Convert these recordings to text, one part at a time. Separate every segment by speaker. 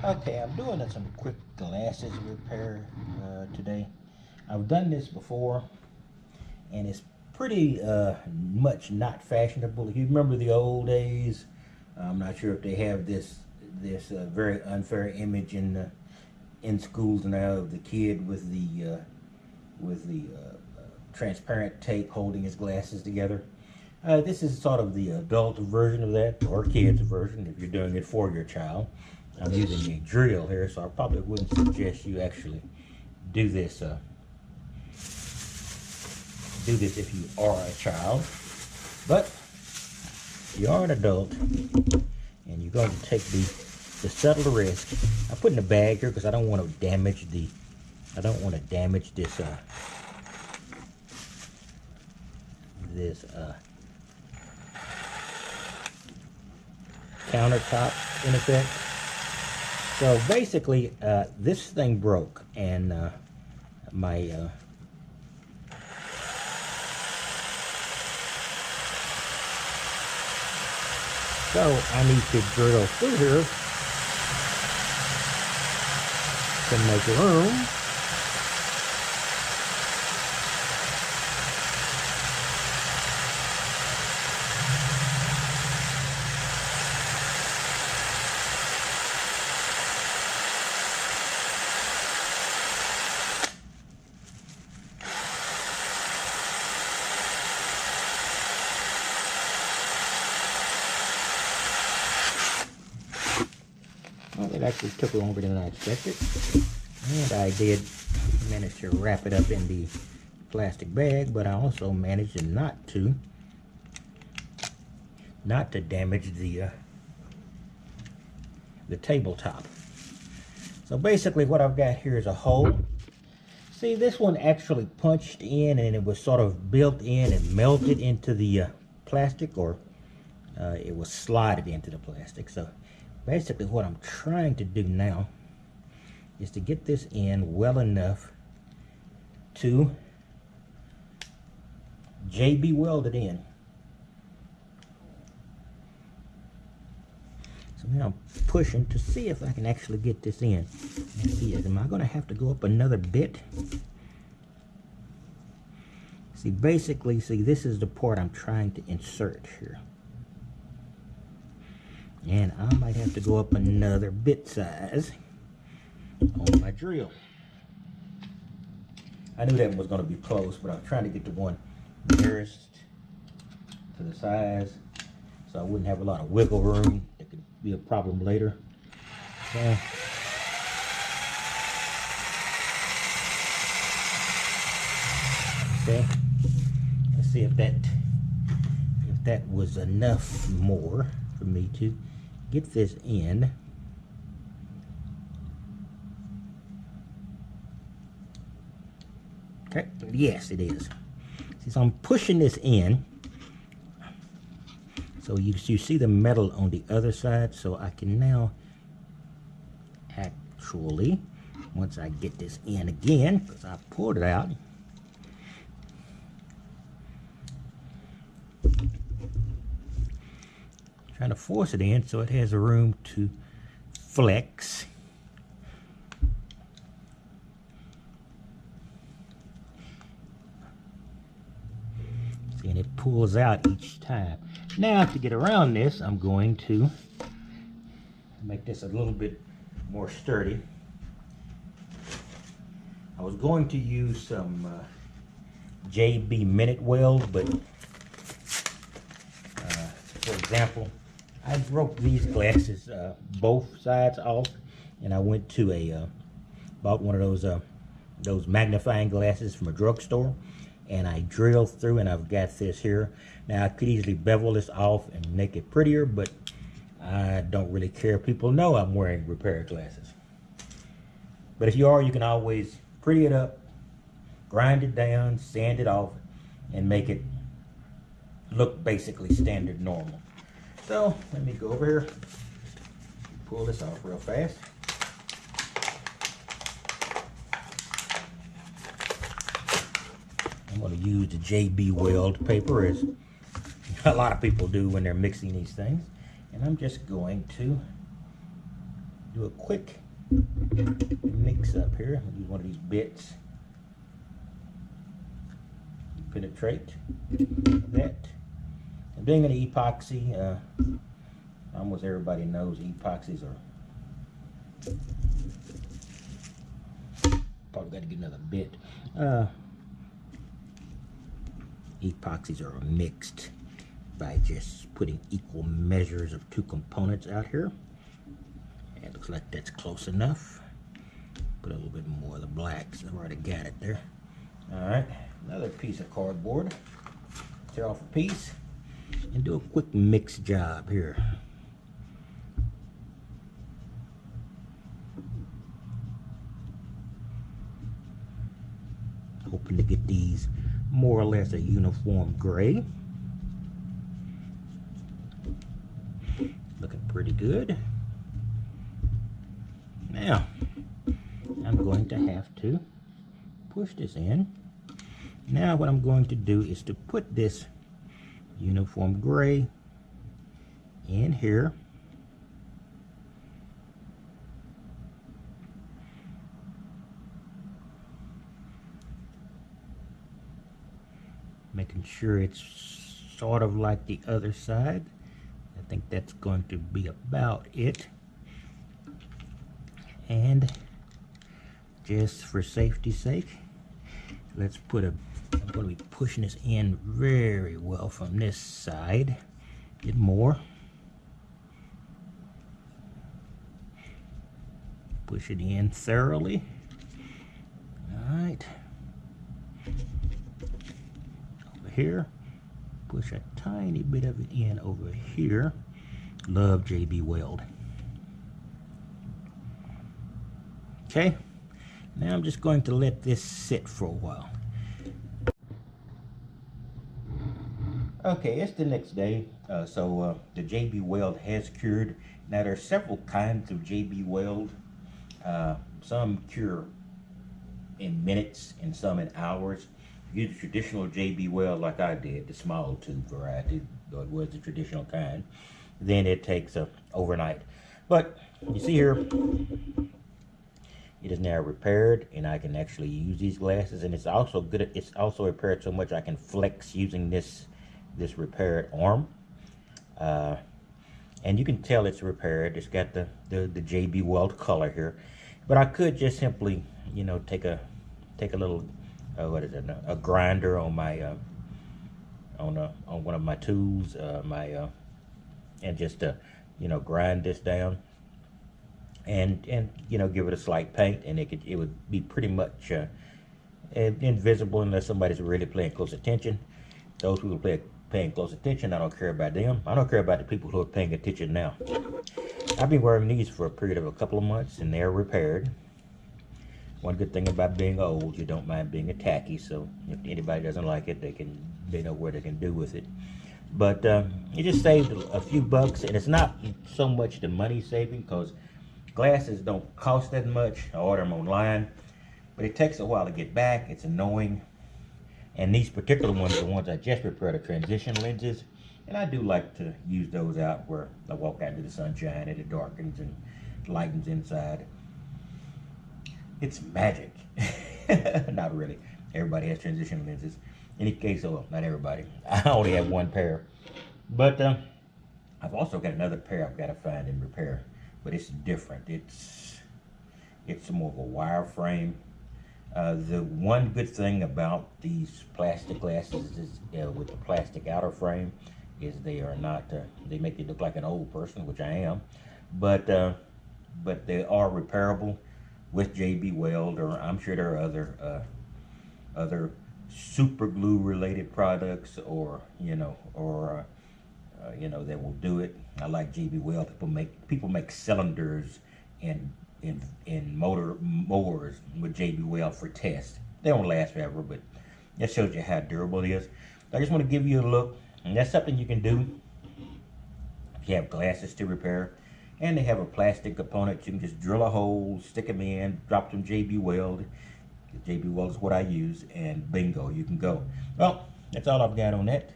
Speaker 1: Okay, I'm doing some quick glasses repair today. I've done this before, and it's pretty much not fashionable. If you remember the old days, I'm not sure if they have this very unfair image in schools now of the kid with the transparent tape holding his glasses together. This is sort of the adult version of that, or kid's version if you're doing it for your child. I'm using a drill here, so I probably wouldn't suggest you actually do this if you are a child. But if you are an adult and you're going to take the subtle risk, I put in a bag here because I don't want to damage this countertop in effect. So basically, this thing broke, and so I need to drill through here to make room. Well, it actually took longer than I expected, and I did manage to wrap it up in the plastic bag, but I also managed not to damage the tabletop. So basically what I've got here is a hole. See, this one actually punched in, and it was sort of built in and melted into the plastic, or it was slided into the plastic. So basically what I'm trying to do now is to get this in well enough to JB weld it in. So now I'm pushing to see if I can actually get this in. Let's see, am I going to have to go up another bit? See, basically, this is the part I'm trying to insert here. And I might have to go up another bit size on my drill. I knew that one was going to be close, but I was trying to get the one nearest to the size so I wouldn't have a lot of wiggle room. It could be a problem later. So, okay, let's see if that was enough more for me to get this in. Okay, yes it is. See, so I'm pushing this in, so you see the metal on the other side, so I can now actually, once I get this in again, because I pulled it out, trying to force it in so it has a room to flex. See, and it pulls out each time. Now to get around this, I'm going to make this a little bit more sturdy. I was going to use some JB Minute Weld, but for example, I broke these glasses both sides off, and I went to bought one of those magnifying glasses from a drugstore, and I drilled through, and I've got this here. Now I could easily bevel this off and make it prettier, but I don't really care. People know I'm wearing repair glasses. But if you are, you can always pretty it up, grind it down, sand it off, and make it look basically standard normal. So let me go over here, pull this off real fast. I'm going to use the JB Weld paper, as a lot of people do when they're mixing these things. And I'm just going to do a quick mix up here. I'll use one of these bits. Penetrate that. And being an epoxy, almost everybody knows epoxies are. Probably got to get another bit. Epoxies are mixed by just putting equal measures of two components out here. And it looks like that's close enough. Put a little bit more of the blacks. I've already got it there. All right, another piece of cardboard. Tear off a piece and do a quick mix job here. Hoping to get these more or less a uniform gray. Looking pretty good. Now, I'm going to have to push this in. Now what I'm going to do is to put this uniform gray in here. Making sure it's sort of like the other side. I think that's going to be about it. And just for safety's sake, let's put I'm going to be pushing this in very well from this side. Get more. Push it in thoroughly. All right. Over here. Push a tiny bit of it in over here. Love JB Weld. Okay. Now I'm just going to let this sit for a while. Okay, it's the next day, so the JB Weld has cured. Now there are several kinds of JB Weld. Some cure in minutes and some in hours. If you use the traditional JB Weld like I did, the small tube variety, though it was the traditional kind, then it takes overnight. But you see here, it is now repaired, and I can actually use these glasses, and it's also good. It's also repaired so much I can flex using this repaired arm, and you can tell it's repaired. It's got the JB Weld color here, but I could just simply, you know, take a little what is it? A grinder on my on one of my tools, and just you know, grind this down, and you know, give it a slight paint, and it would be pretty much invisible unless somebody's really paying close attention. Those who are paying close attention, I don't care about them. I don't care about the people who are paying attention now. I've been wearing these for a period of a couple of months, and they're repaired. One good thing about being old, you don't mind being a tacky, so if anybody doesn't like it, they know what they can do with it. But it just saved a few bucks, and it's not so much the money saving, because glasses don't cost that much. I order them online, but it takes a while to get back. It's annoying. And these particular ones, the ones I just repaired, are transition lenses, and I do like to use those out where I walk out into the sunshine and it darkens and lightens inside. It's magic. Not really. Everybody has transition lenses. In any case, well, not everybody. I only have one pair. But I've also got another pair I've got to find and repair. But it's different. It's more of a wire frame. The one good thing about these plastic glasses is, with the plastic outer frame, is they are not, they make you look like an old person, which I am, but they are repairable with JB Weld, or I'm sure there are other super glue related products, or you know, that will do it. I like JB Weld. People make cylinders and in mowers with JB Weld for test. They don't last forever, but that shows you how durable it is. I just want to give you a look, and that's something you can do if you have glasses to repair, and they have a plastic component. You can just drill a hole, stick them in, drop some JB Weld. JB Weld is what I use, and bingo, you can go. Well, that's all I've got on that,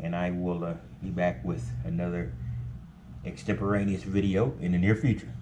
Speaker 1: and I will be back with another extemporaneous video in the near future.